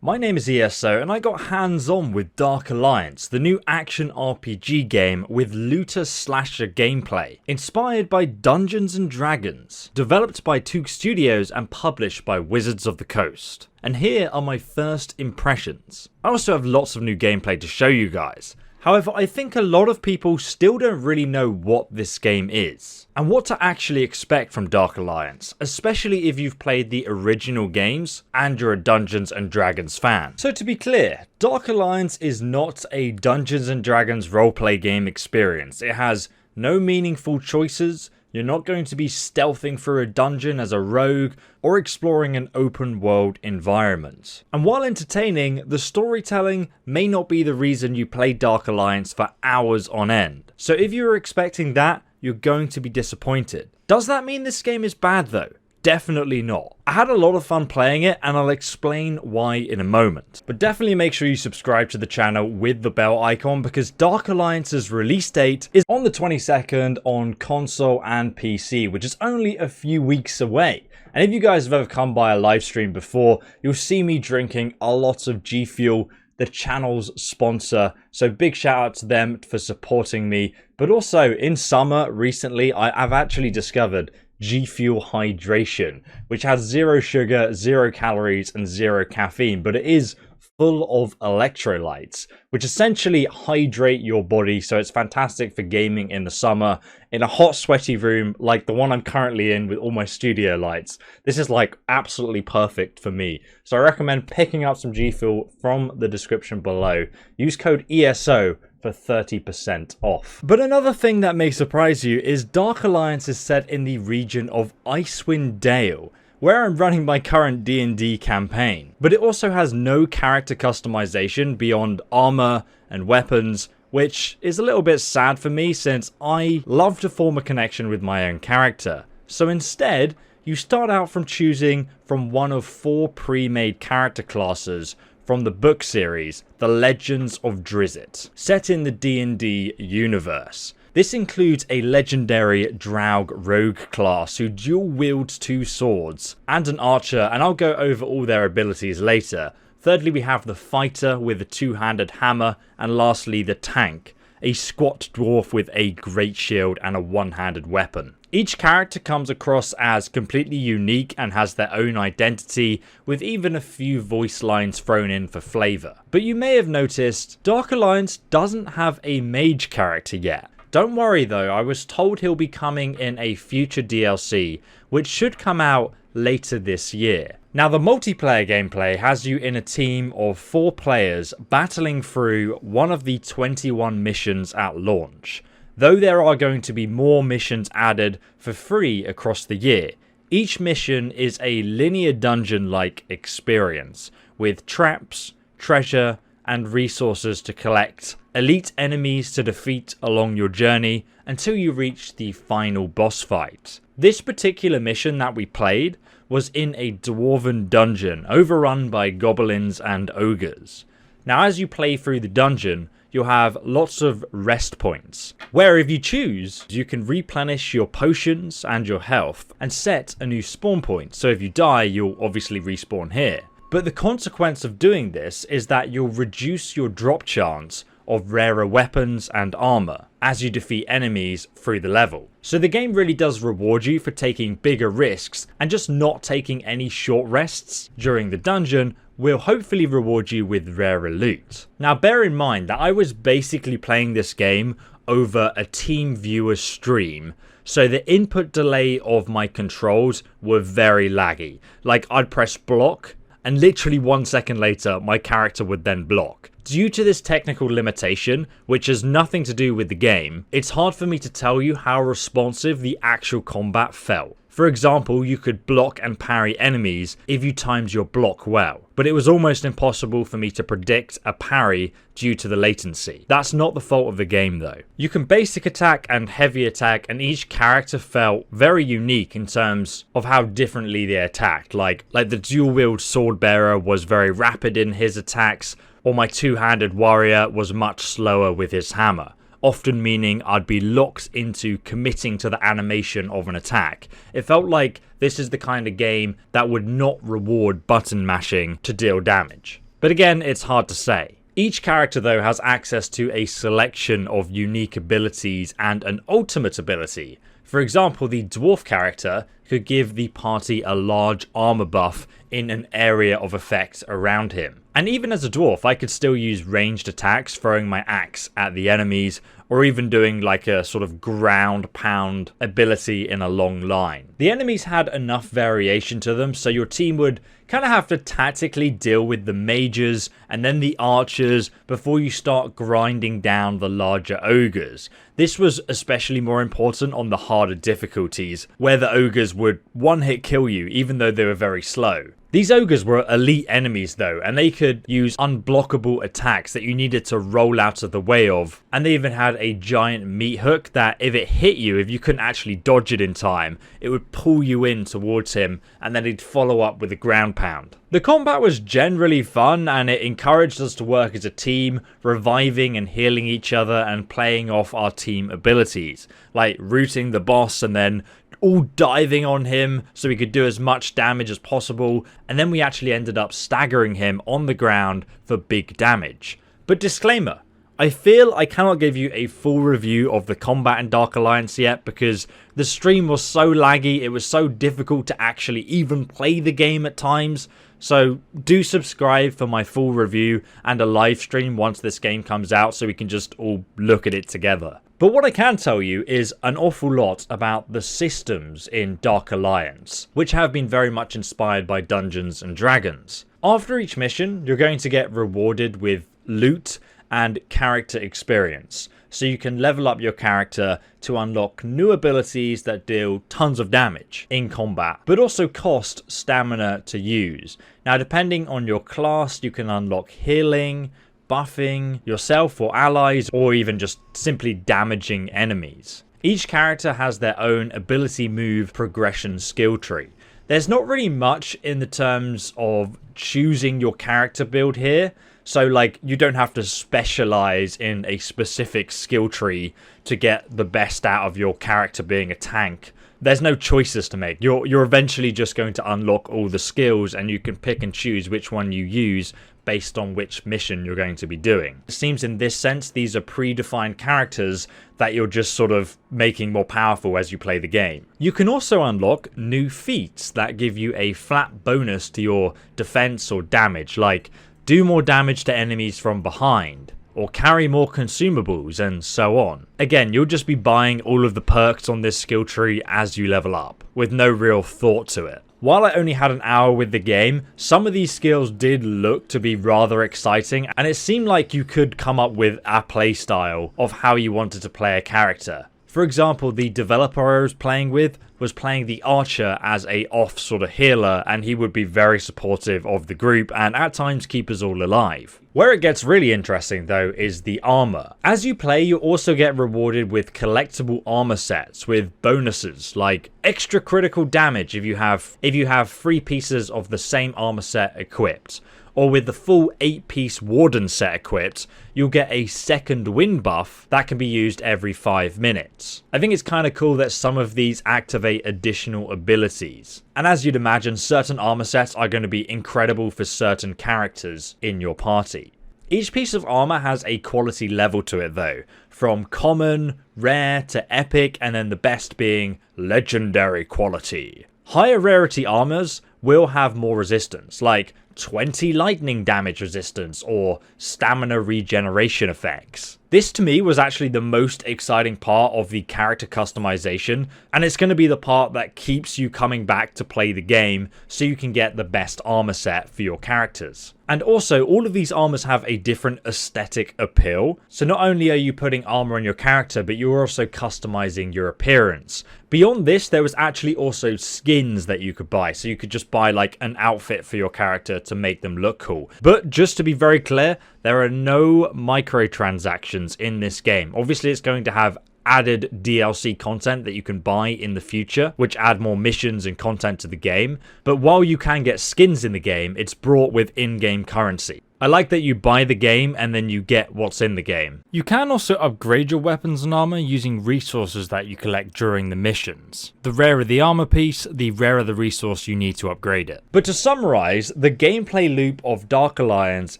My name is ESO and I got hands-on with Dark Alliance, the new action RPG game with looter slasher gameplay, inspired by Dungeons and Dragons, developed by Tuque Studios and published by Wizards of the Coast. And here are my first impressions. I also have lots of new gameplay to show you guys. However, I think a lot of people still don't really know what this game is, and what to actually expect from Dark Alliance, especially if you've played the original games and you're a Dungeons and Dragons fan. So to be clear, Dark Alliance is not a Dungeons and Dragons roleplay game experience. It has no meaningful choices. You're not going to be stealthing through a dungeon as a rogue or exploring an open world environment. And while entertaining, the storytelling may not be the reason you play Dark Alliance for hours on end. So if you were expecting that, you're going to be disappointed. Does that mean this game is bad though? Definitely not. I had a lot of fun playing it and I'll explain why in a moment. But definitely make sure you subscribe to the channel with the bell icon because Dark Alliance's release date is on the 22nd on console and PC, which is only a few weeks away. And if you guys have ever come by a live stream before, you'll see me drinking a lot of G Fuel, the channel's sponsor. So big shout out to them for supporting me. But also in summer recently, I've actually discovered G Fuel Hydration, which has 0 sugar, 0 calories, and 0 caffeine, but it is full of electrolytes, which essentially hydrate your body, so it's fantastic for gaming in the summer. In a hot, sweaty room like the one I'm currently in with all my studio lights, this is like absolutely perfect for me. So I recommend picking up some G Fuel from the description below. Use code ESO for 30% off. But another thing that may surprise you is Dark Alliance is set in the region of Icewind Dale, where I'm running my current D&D campaign. But it also has no character customization beyond armor and weapons, which is a little bit sad for me since I love to form a connection with my own character. So instead, you start out from choosing from one of 4 pre-made character classes from the book series, The Legends of Drizzt, set in the D&D universe. This includes a legendary Draug rogue class who dual wields 2 swords, and an archer, and I'll go over all their abilities later. Thirdly, we have the fighter with a 2-handed hammer, and lastly the tank, a squat dwarf with a great shield and a 1-handed weapon. Each character comes across as completely unique and has their own identity, with even a few voice lines thrown in for flavour. But you may have noticed, Dark Alliance doesn't have a mage character yet. Don't worry though, I was told he'll be coming in a future DLC, which should come out later this year. Now the multiplayer gameplay has you in a team of 4 players battling through one of the 21 missions at launch. Though there are going to be more missions added for free across the year, each mission is a linear dungeon-like experience, with traps, treasure, and resources to collect, elite enemies to defeat along your journey until you reach the final boss fight. This particular mission that we played was in a dwarven dungeon overrun by goblins and ogres. Now as you play through the dungeon, you'll have lots of rest points, where if you choose, you can replenish your potions and your health and set a new spawn point. So if you die, you'll obviously respawn here. But the consequence of doing this is that you'll reduce your drop chance of rarer weapons and armor as you defeat enemies through the level. So the game really does reward you for taking bigger risks, and just not taking any short rests during the dungeon will hopefully reward you with rarer loot. Now bear in mind that I was basically playing this game over a team viewer stream, so the input delay of my controls were very laggy. Like I'd press block and literally 1 second later my character would then block. Due to this technical limitation, which has nothing to do with the game, it's hard for me to tell you how responsive the actual combat felt. For example, you could block and parry enemies if you timed your block well, but it was almost impossible for me to predict a parry due to the latency. That's not the fault of the game though. You can basic attack and heavy attack, and each character felt very unique in terms of how differently they attacked. Like the dual wield sword bearer was very rapid in his attacks, or my 2-handed warrior was much slower with his hammer. often meaning I'd be locked into committing to the animation of an attack. It felt like this is the kind of game that would not reward button mashing to deal damage. But again, it's hard to say. Each character though has access to a selection of unique abilities and an ultimate ability. For example, the dwarf character could give the party a large armor buff in an area of effect around him. And even as a dwarf, I could still use ranged attacks, throwing my axe at the enemies, or even doing like a sort of ground pound ability in a long line. The enemies had enough variation to them, so your team would kind of have to tactically deal with the mages and then the archers before you start grinding down the larger ogres. This was especially more important on the harder difficulties, where the ogres would one-hit kill you even though they were very slow. These ogres were elite enemies though, and they could use unblockable attacks that you needed to roll out of the way of. And they even had a giant meat hook that if it hit you, if you couldn't actually dodge it in time, it would pull you in towards him and then he'd follow up with a ground pound. The combat was generally fun and it encouraged us to work as a team, reviving and healing each other and playing off our team abilities, like rooting the boss and then all diving on him so we could do as much damage as possible, and then we actually ended up staggering him on the ground for big damage. But disclaimer, I feel I cannot give you a full review of the combat in Dark Alliance yet because the stream was so laggy, it was so difficult to actually even play the game at times. So do subscribe for my full review and a live stream once this game comes out so we can just all look at it together. But what I can tell you is an awful lot about the systems in Dark Alliance, which have been very much inspired by Dungeons and Dragons. After each mission, you're going to get rewarded with loot and character experience, so you can level up your character to unlock new abilities that deal tons of damage in combat, but also cost stamina to use. Now, depending on your class, you can unlock healing, buffing yourself or allies, or even just simply damaging enemies. Each character has their own ability move progression skill tree. There's not really much in the terms of choosing your character build here, so like you don't have to specialize in a specific skill tree to get the best out of your character being a tank. There's no choices to make. You're eventually just going to unlock all the skills and you can pick and choose which one you use based on which mission you're going to be doing. It seems in this sense these are predefined characters that you're just sort of making more powerful as you play the game. You can also unlock new feats that give you a flat bonus to your defense or damage, like do more damage to enemies from behind, or carry more consumables, and so on. Again, you'll just be buying all of the perks on this skill tree as you level up, with no real thought to it. While I only had an hour with the game, some of these skills did look to be rather exciting, and it seemed like you could come up with a playstyle of how you wanted to play a character. For example, the developer I was playing with was playing the archer as a off sort of healer, and he would be very supportive of the group and at times keep us all alive. Where it gets really interesting though is the armor. As you play, you also get rewarded with collectible armor sets with bonuses like extra critical damage if you have 3 pieces of the same armor set equipped. Or with the full 8-piece Warden set equipped, you'll get a second wind buff that can be used every 5 minutes. I think it's kind of cool that some of these activate additional abilities. And as you'd imagine, certain armor sets are going to be incredible for certain characters in your party. Each piece of armor has a quality level to it though, from common, rare to epic, and then the best being legendary quality. Higher rarity armors will have more resistance, like 20 lightning damage resistance or stamina regeneration effects. This to me was actually the most exciting part of the character customization, and it's going to be the part that keeps you coming back to play the game so you can get the best armor set for your characters. And also, all of these armors have a different aesthetic appeal, so not only are you putting armor on your character, but you're also customizing your appearance. Beyond this, there was actually also skins that you could buy, so you could just buy like an outfit for your character to make them look cool. But just to be very clear, there are no microtransactions in this game. Obviously, it's going to have added DLC content that you can buy in the future, which add more missions and content to the game. But while you can get skins in the game, it's brought with in-game currency. I like that you buy the game and then you get what's in the game. You can also upgrade your weapons and armor using resources that you collect during the missions. The rarer the armor piece, the rarer the resource you need to upgrade it. But to summarize, the gameplay loop of Dark Alliance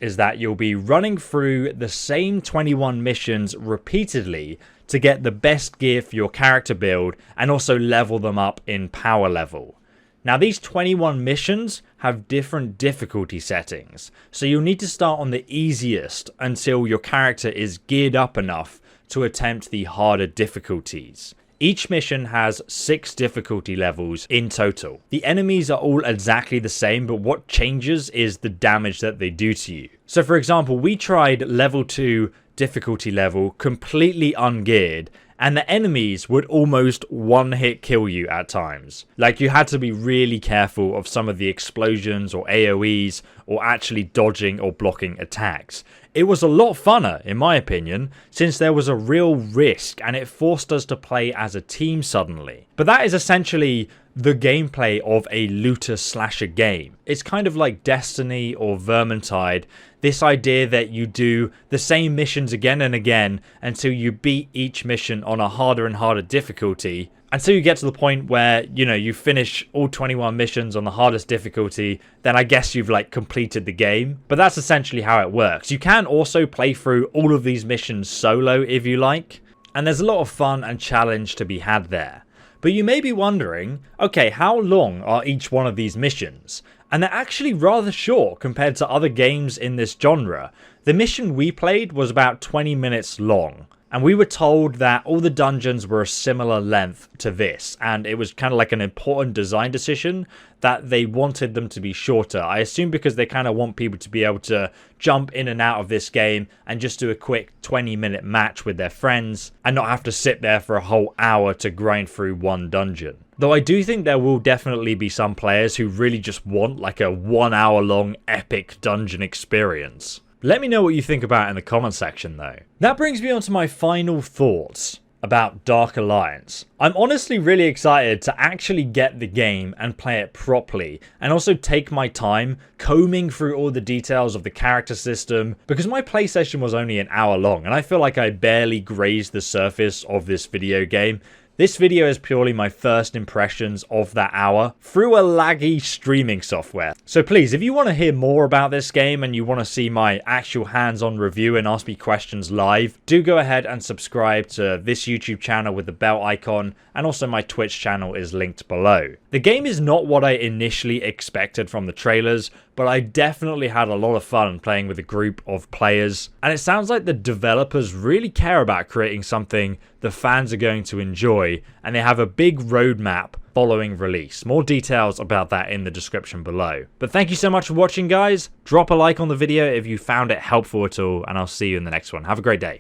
is that you'll be running through the same 21 missions repeatedly to get the best gear for your character build and also level them up in power level. Now these 21 missions have different difficulty settings, so you'll need to start on the easiest until your character is geared up enough to attempt the harder difficulties. Each mission has 6 difficulty levels in total. The enemies are all exactly the same, but what changes is the damage that they do to you. So for example, we tried level 2 difficulty level completely ungeared, and the enemies would almost one-hit kill you at times. Like, you had to be really careful of some of the explosions or AoEs or actually dodging or blocking attacks. It was a lot funner, in my opinion, since there was a real risk and it forced us to play as a team suddenly. But that is essentially the gameplay of a looter slasher game. It's kind of like Destiny or Vermintide, this idea that you do the same missions again and again until you beat each mission on a harder and harder difficulty, until you get to the point where, you know, you finish all 21 missions on the hardest difficulty, then I guess you've like completed the game. But that's essentially how it works. You can also play through all of these missions solo if you like, and there's a lot of fun and challenge to be had there. But you may be wondering, okay, how long are each one of these missions? And they're actually rather short compared to other games in this genre. The mission we played was about 20 minutes long, and we were told that all the dungeons were a similar length to this, and it was kind of like an important design decision that they wanted them to be shorter. I assume because they kind of want people to be able to jump in and out of this game and just do a quick 20-minute match with their friends and not have to sit there for a whole hour to grind through one dungeon. Though I do think there will definitely be some players who really just want like a 1 hour long epic dungeon experience. Let me know what you think about it in the comment section though. That brings me on to my final thoughts about Dark Alliance. I'm honestly really excited to actually get the game and play it properly, and also take my time combing through all the details of the character system, because my play session was only an hour long and I feel like I barely grazed the surface of this video game. This video is purely my first impressions of that hour through a laggy streaming software. So please, if you want to hear more about this game and you want to see my actual hands-on review and ask me questions live, do go ahead and subscribe to this YouTube channel with the bell icon, and also my Twitch channel is linked below. The game is not what I initially expected from the trailers, but I definitely had a lot of fun playing with a group of players, and it sounds like the developers really care about creating something the fans are going to enjoy, and they have a big roadmap following release. More details about that in the description below. But thank you so much for watching, guys. Drop a like on the video if you found it helpful at all, and I'll see you in the next one. Have a great day.